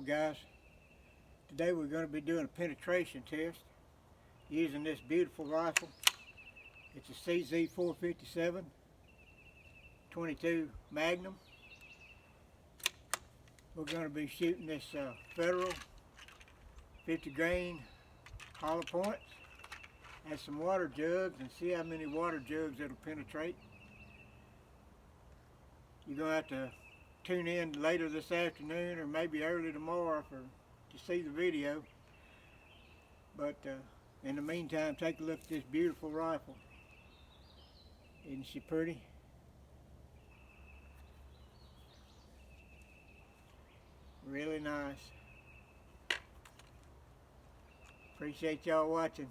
guys. Today we're going to be doing a penetration test using this beautiful rifle. It's a CZ457 22 Magnum. We're going to be shooting this Federal 50 grain hollow points at some water jugs and see how many water jugs it'll penetrate. You're going to have to tune in later this afternoon or maybe early tomorrow to see the video. But in the meantime, take a look at this beautiful rifle. Isn't she pretty? Really nice. Appreciate y'all watching.